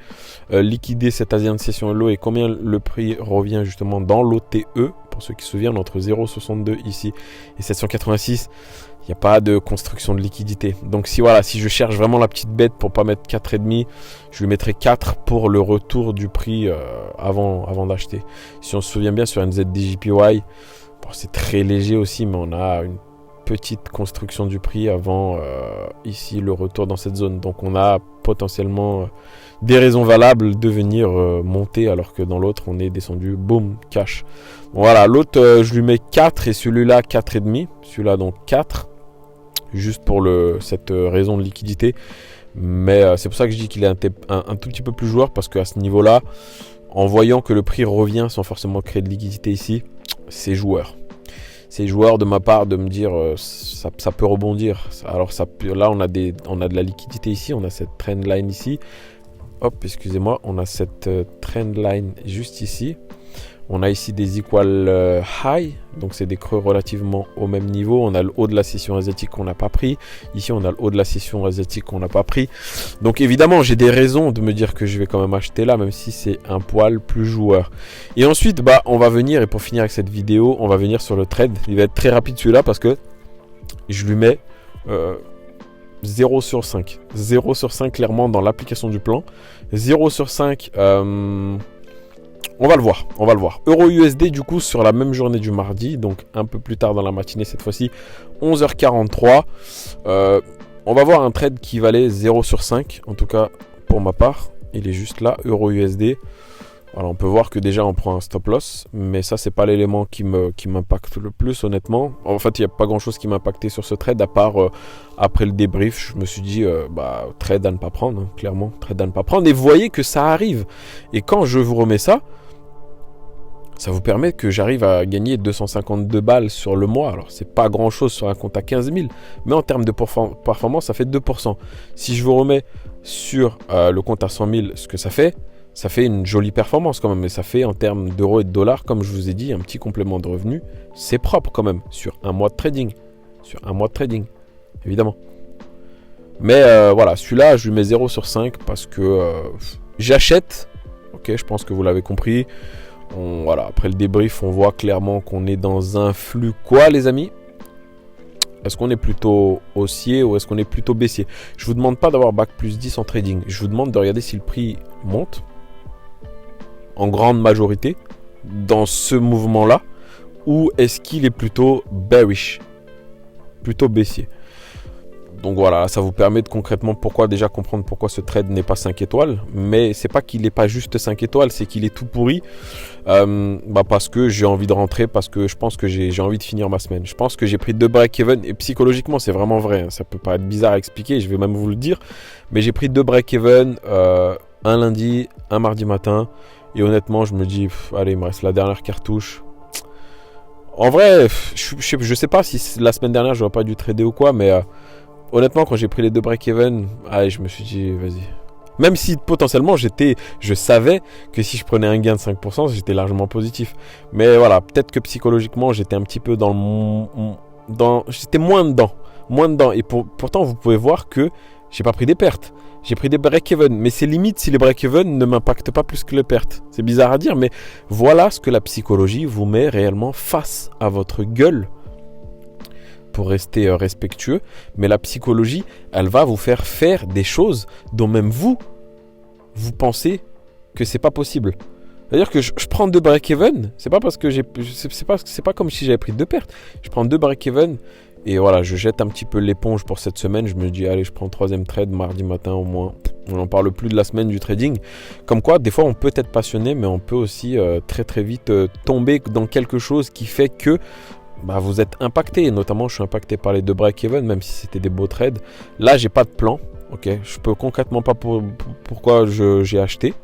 liquidé cette Asian Session Low et combien le prix revient justement dans l'OTE, pour ceux qui se souviennent, entre 0,62 ici et 786, il n'y a pas de construction de liquidité. Donc si je cherche vraiment la petite bête pour pas mettre 4,5, je lui mettrai 4 pour le retour du prix avant d'acheter. Si on se souvient bien sur NZDJPY, bon, c'est très léger aussi, mais on a une petite construction du prix avant ici le retour dans cette zone. Donc on a potentiellement des raisons valables de venir monter, alors que dans l'autre on est descendu, boum, cash. Bon, voilà, l'autre je lui mets 4 et celui-là 4,5. Celui-là donc 4, juste pour cette raison de liquidité. Mais c'est pour ça que je dis qu'il est un tout petit peu plus joueur, parce qu'à ce niveau-là, en voyant que le prix revient sans forcément créer de liquidité ici, c'est joueur. C'est joueur de ma part de me dire ça peut rebondir. Alors là on a de la liquidité ici, on a cette trend line ici. Hop, excusez-moi, on a cette trend line juste ici. On a ici des equal high, donc c'est des creux relativement au même niveau. On a le haut de la session asiatique qu'on n'a pas pris. Ici, on a le haut de la session asiatique qu'on n'a pas pris. Donc évidemment, j'ai des raisons de me dire que je vais quand même acheter là, même si c'est un poil plus joueur. Et ensuite, on va venir, et pour finir avec cette vidéo, on va venir sur le trade. Il va être très rapide celui-là parce que je lui mets 0 sur 5. 0 sur 5 clairement dans l'application du plan. 0 sur 5... on va le voir. Euro USD du coup sur la même journée du mardi, donc un peu plus tard dans la matinée cette fois-ci, 11h43. On va voir un trade qui valait 0 sur 5, en tout cas pour ma part. Il est juste là, Euro USD. Voilà, on peut voir que déjà on prend un stop loss, mais ça c'est pas l'élément qui m'impacte le plus honnêtement. En fait il n'y a pas grand chose qui m'a impacté sur ce trade, à part après le débrief, je me suis dit trade à ne pas prendre, hein, clairement, trade à ne pas prendre. Et vous voyez que ça arrive, et quand je vous remets ça vous permet que j'arrive à gagner 252 balles sur le mois. Alors c'est pas grand chose sur un compte à 15 000, mais en termes de performance ça fait 2%. Si je vous remets sur le compte à 100 000 ce que ça fait une jolie performance quand même, mais ça fait en termes d'euros et de dollars, comme je vous ai dit, un petit complément de revenu. C'est propre quand même sur un mois de trading. Évidemment. Mais voilà, celui-là, je lui mets 0 sur 5 parce que j'achète. Ok, je pense que vous l'avez compris. Voilà, après le débrief, on voit clairement qu'on est dans un flux quoi, les amis? Est-ce qu'on est plutôt haussier ou est-ce qu'on est plutôt baissier? Je vous demande pas d'avoir bac plus 10 en trading. Je vous demande de regarder si le prix monte en grande majorité dans ce mouvement-là, ou est-ce qu'il est plutôt bearish, plutôt baissier. Donc voilà, ça vous permet de concrètement comprendre pourquoi ce trade n'est pas 5 étoiles. Mais c'est pas qu'il n'est pas juste 5 étoiles, c'est qu'il est tout pourri. Parce que j'ai envie de rentrer, parce que je pense que j'ai envie de finir ma semaine. Je pense que j'ai pris 2 break-even, et psychologiquement c'est vraiment vrai, hein, ça peut paraître bizarre à expliquer, je vais même vous le dire. Mais j'ai pris 2 break-even, un lundi, un mardi matin. Et honnêtement je me dis, allez, il me reste la dernière cartouche. En vrai, je sais pas si la semaine dernière j'aurais pas dû trader ou quoi, mais... honnêtement, quand j'ai pris les 2 break-even, je me suis dit, vas-y. Même si potentiellement, je savais que si je prenais un gain de 5%, j'étais largement positif. Mais voilà, peut-être que psychologiquement, j'étais un petit peu j'étais moins dedans. Et pourtant, vous pouvez voir que j'ai pas pris des pertes. J'ai pris des break-even. Mais c'est limite si les break-even ne m'impactent pas plus que les pertes. C'est bizarre à dire, mais voilà ce que la psychologie vous met réellement face à votre gueule. Pour rester respectueux, mais la psychologie, elle va vous faire des choses dont même vous pensez que c'est pas possible. C'est-à-dire que je prends 2 break-even, c'est pas parce que c'est pas comme si j'avais pris 2 pertes. Je prends 2 break-even et voilà, je jette un petit peu l'éponge pour cette semaine. Je me dis allez, je prends le 3e trade mardi matin au moins. On n'en parle plus de la semaine du trading. Comme quoi, des fois, on peut être passionné, mais on peut aussi très très vite tomber dans quelque chose qui fait que vous êtes impacté. Et notamment, je suis impacté par les 2 break-even, même si c'était des beaux trades. Là, j'ai pas de plan. Ok, je peux concrètement pas pourquoi j'ai acheté.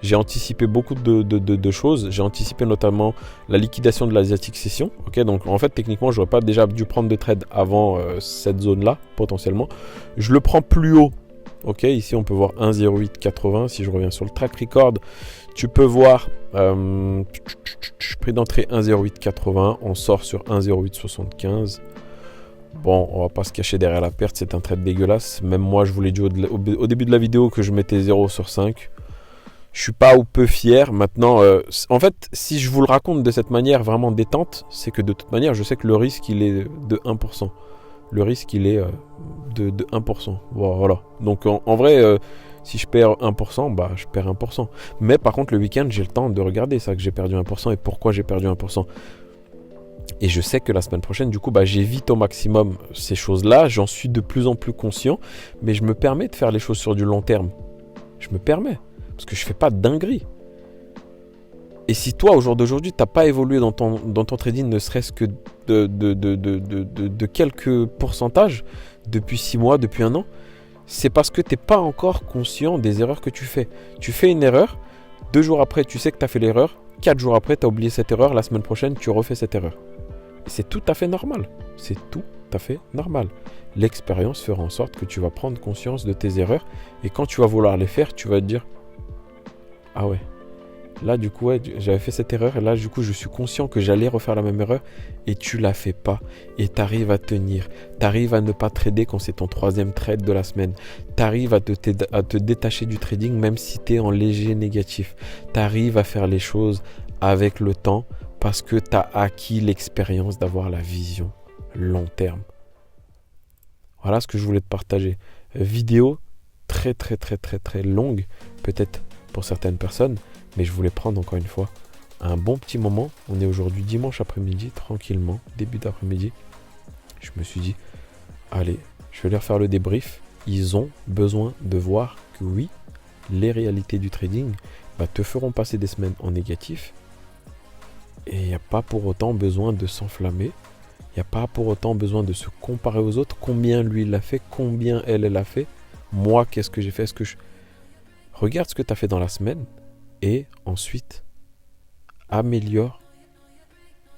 J'ai anticipé beaucoup de choses. J'ai anticipé notamment la liquidation de l'Asiatic Session. Ok, donc en fait techniquement j'aurais pas déjà dû prendre de trade avant cette zone là potentiellement. Je le prends plus haut. Ok, ici on peut voir 1,0880. Si je reviens sur le track record, tu peux voir prix d'entrée 1,0880. On sort sur 1,0875. Bon, on va pas se cacher derrière la perte, c'est un trade dégueulasse. Même moi, je vous l'ai dit au début de la vidéo que je mettais 0 sur 5. Je suis pas ou peu fier. Maintenant, en fait, si je vous le raconte de cette manière vraiment détente, c'est que de toute manière, je sais que le risque, il est de 1%. Le risque, il est de 1%. Voilà. Donc, en vrai, si je perds 1%, bah, je perds 1%. Mais par contre, le week-end, j'ai le temps de regarder ça, que j'ai perdu 1% et pourquoi j'ai perdu 1%. Et je sais que la semaine prochaine, du coup, bah, j'évite au maximum ces choses-là. J'en suis de plus en plus conscient. Mais je me permets de faire les choses sur du long terme. Je me permets. Parce que je fais pas de dinguerie. Et si toi, au jour d'aujourd'hui, tu n'as pas évolué dans ton trading, ne serait-ce que de quelques pourcentages, depuis 6 mois, depuis 1 an, c'est parce que tu n'es pas encore conscient des erreurs que tu fais. Tu fais une erreur, 2 jours après, tu sais que tu as fait l'erreur, 4 jours après, tu as oublié cette erreur, la semaine prochaine, tu refais cette erreur. Et c'est tout à fait normal. C'est tout à fait normal. L'expérience fera en sorte que tu vas prendre conscience de tes erreurs et quand tu vas vouloir les faire, tu vas te dire « Ah ouais, là du coup, ouais, j'avais fait cette erreur et là du coup, je suis conscient que j'allais refaire la même erreur et tu la fais pas et tu arrives à tenir. Tu arrives à ne pas trader quand c'est ton 3e trade de la semaine. Tu arrives à te détacher du trading même si tu es en léger négatif. Tu arrives à faire les choses avec le temps parce que tu as acquis l'expérience d'avoir la vision long terme. Voilà ce que je voulais te partager. Vidéo très longue, peut-être pour certaines personnes, mais je voulais prendre encore une fois un bon petit moment. On est aujourd'hui dimanche après-midi, tranquillement, début d'après-midi. Je me suis dit, allez, je vais leur faire le débrief. Ils ont besoin de voir que oui, les réalités du trading te feront passer des semaines en négatif. Et il n'y a pas pour autant besoin de s'enflammer. Il n'y a pas pour autant besoin de se comparer aux autres. Combien lui il l'a fait, combien elle l'a fait. Moi, qu'est-ce que j'ai fait? Regarde ce que tu as fait dans la semaine et ensuite améliore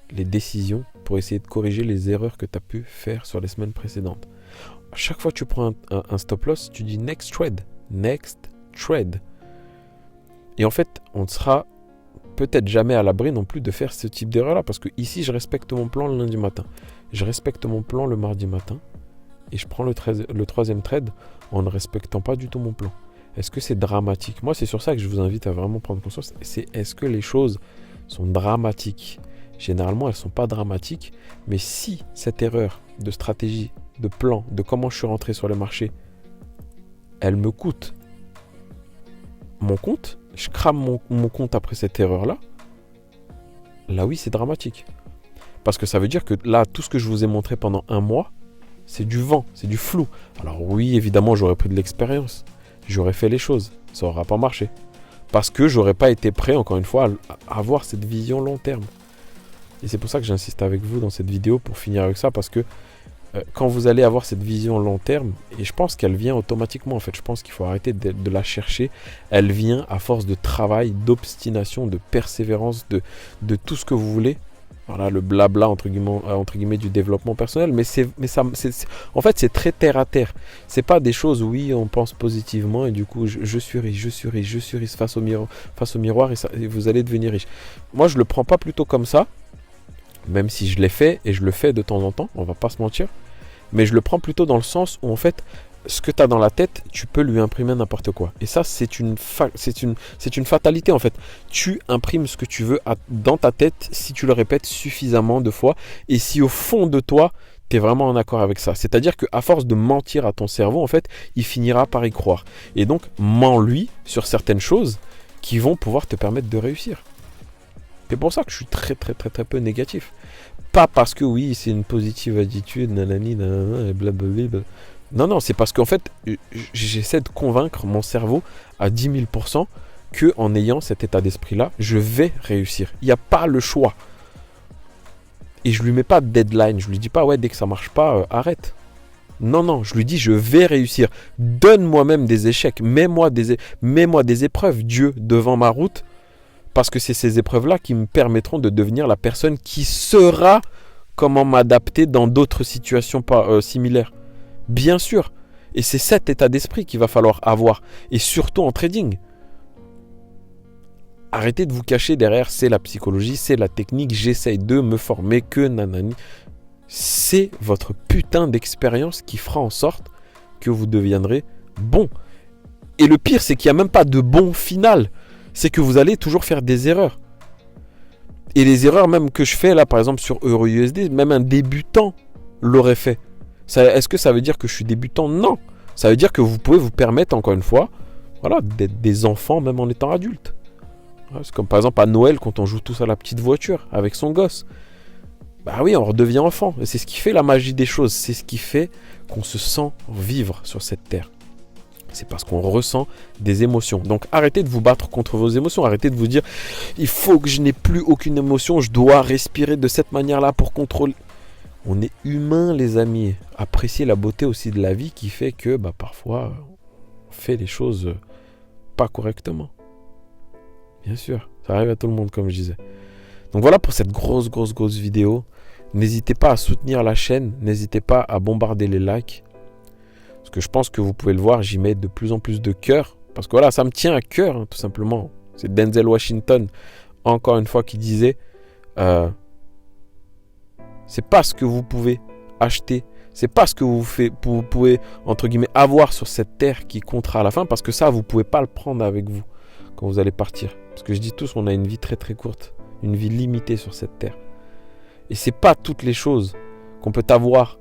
les décisions pour essayer de corriger les erreurs que tu as pu faire sur les semaines précédentes. À chaque fois que tu prends un stop loss, tu dis next trade, next trade. Et en fait, on ne sera peut-être jamais à l'abri non plus de faire ce type d'erreur-là parce que ici, je respecte mon plan le lundi matin. Je respecte mon plan le mardi matin et je prends le 3e trade en ne respectant pas du tout mon plan. Est-ce que c'est dramatique? Moi, c'est sur ça que je vous invite à vraiment prendre conscience. Est-ce que les choses sont dramatiques? Généralement, elles ne sont pas dramatiques. Mais si cette erreur de stratégie, de plan, de comment je suis rentré sur le marché, elle me coûte mon compte, je crame mon compte après cette erreur-là, là oui, c'est dramatique. Parce que ça veut dire que là, tout ce que je vous ai montré pendant 1 mois, c'est du vent, c'est du flou. Alors oui, évidemment, j'aurais pris de l'expérience. J'aurais fait les choses. Ça n'aura pas marché. Parce que j'aurais pas été prêt, encore une fois, à avoir cette vision long terme. Et c'est pour ça que j'insiste avec vous dans cette vidéo pour finir avec ça. Parce que quand vous allez avoir cette vision long terme, et je pense qu'elle vient automatiquement en fait. Je pense qu'il faut arrêter de la chercher. Elle vient à force de travail, d'obstination, de persévérance, de tout ce que vous voulez. Voilà, le blabla entre guillemets du développement personnel, mais en fait c'est très terre à terre. C'est pas des choses où oui on pense positivement et du coup je suis riche face au miroir et vous allez devenir riche. Moi je le prends pas plutôt comme ça, même si je l'ai fait et je le fais de temps en temps, on va pas se mentir, mais je le prends plutôt dans le sens où en fait ce que tu as dans la tête, tu peux lui imprimer n'importe quoi. Et ça, c'est une fatalité en fait. Tu imprimes ce que tu veux dans ta tête si tu le répètes suffisamment de fois et si au fond de toi, tu es vraiment en accord avec ça. C'est-à-dire qu'à force de mentir à ton cerveau, en fait, il finira par y croire. Et donc, mens-lui sur certaines choses qui vont pouvoir te permettre de réussir. C'est pour ça que je suis très peu négatif. Pas parce que oui, c'est une positive attitude, nanani, nanana, et blablabla. Non, c'est parce qu'en fait, j'essaie de convaincre mon cerveau à 10 000% qu'en ayant cet état d'esprit-là, je vais réussir. Il n'y a pas le choix. Et je lui mets pas de deadline. Je lui dis pas, ouais, dès que ça marche pas, arrête. Non, je lui dis, je vais réussir. Donne-moi même des échecs. Mets-moi des épreuves, Dieu, devant ma route. Parce que c'est ces épreuves-là qui me permettront de devenir la personne qui saura comment m'adapter dans d'autres situations similaires. Bien sûr. Et c'est cet état d'esprit qu'il va falloir avoir. Et surtout en trading. Arrêtez de vous cacher derrière c'est la psychologie, c'est la technique, j'essaye de me former que nanani. c'est votre putain d'expérience qui fera en sorte que vous deviendrez bon. Et le pire, c'est qu'il n'y a même pas de bon final. C'est que vous allez toujours faire des erreurs. Et les erreurs même que je fais là, par exemple sur EuroUSD, même un débutant l'aurait fait. Est-ce que ça veut dire que je suis débutant? Non. Ça veut dire que vous pouvez vous permettre, encore une fois, voilà, d'être des enfants même en étant adulte. C'est comme par exemple à Noël quand on joue tous à la petite voiture avec son gosse. Bah oui, on redevient enfant. Et c'est ce qui fait la magie des choses. C'est ce qui fait qu'on se sent vivre sur cette terre. C'est parce qu'on ressent des émotions. Donc arrêtez de vous battre contre vos émotions. Arrêtez de vous dire, il faut que je n'ai plus aucune émotion. Je dois respirer de cette manière-là pour contrôler. On est humain, les amis. Appréciez la beauté aussi de la vie qui fait que parfois, on fait les choses pas correctement. Bien sûr, ça arrive à tout le monde, comme je disais. Donc voilà pour cette grosse vidéo. N'hésitez pas à soutenir la chaîne. N'hésitez pas à bombarder les likes. Parce que je pense que vous pouvez le voir, j'y mets de plus en plus de cœur. Parce que voilà, ça me tient à cœur, tout simplement. C'est Denzel Washington, encore une fois, qui disait c'est pas ce que vous pouvez acheter, c'est pas ce que vous pouvez, entre guillemets, avoir sur cette terre qui comptera à la fin. Parce que ça, vous pouvez pas le prendre avec vous quand vous allez partir. Parce que je dis tous, on a une vie très courte, une vie limitée sur cette terre. Et c'est pas toutes les choses qu'on peut avoir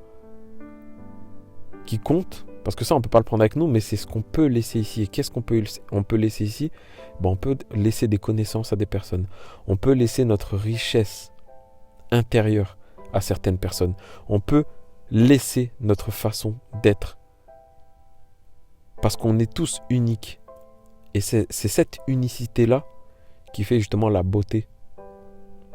qui comptent. Parce que ça, on ne peut pas le prendre avec nous, mais c'est ce qu'on peut laisser ici. Et qu'est-ce qu'on peut laisser ici? On peut laisser des connaissances à des personnes. On peut laisser notre richesse intérieure à certaines personnes. On peut laisser notre façon d'être. Parce qu'on est tous uniques. Et c'est cette unicité-là qui fait justement la beauté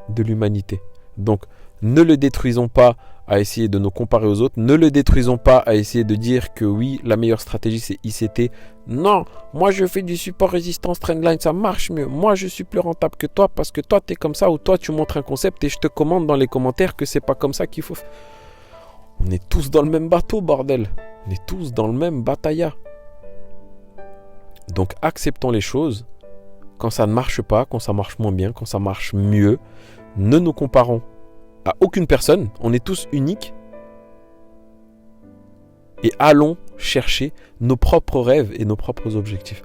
de l'humanité. Donc, ne le détruisons pas à essayer de nous comparer aux autres. Ne le détruisons pas à essayer de dire que oui, la meilleure stratégie c'est ICT. Non, moi je fais du support résistance trendline, ça marche mieux. Moi je suis plus rentable que toi parce que toi tu es comme ça ou toi tu montres un concept et je te commande dans les commentaires que c'est pas comme ça qu'il faut. On est tous dans le même bateau, bordel. On est tous dans le même batailla. Donc acceptons les choses. Quand ça ne marche pas, quand ça marche moins bien, quand ça marche mieux, ne nous comparons à aucune personne, on est tous uniques et allons chercher nos propres rêves et nos propres objectifs.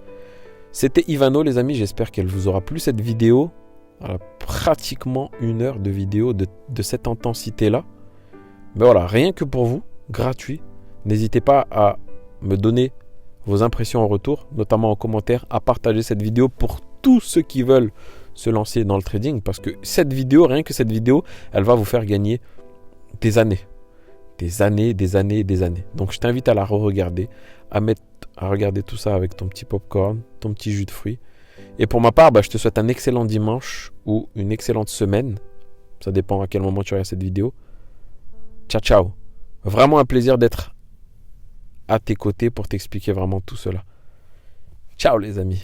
C'était Ivano, les amis, j'espère qu'elle vous aura plu cette vidéo. Voilà, pratiquement 1 heure de vidéo de cette intensité-là. Mais voilà, rien que pour vous, gratuit. N'hésitez pas à me donner vos impressions en retour, notamment en commentaire, à partager cette vidéo pour tous ceux qui veulent se lancer dans le trading, parce que cette vidéo, rien que cette vidéo, elle va vous faire gagner des années. Des années. Donc je t'invite à la re-regarder, à regarder tout ça avec ton petit popcorn, ton petit jus de fruits. Et pour ma part, je te souhaite un excellent dimanche ou une excellente semaine. Ça dépend à quel moment tu regardes cette vidéo. Ciao. Vraiment un plaisir d'être à tes côtés pour t'expliquer vraiment tout cela. Ciao les amis.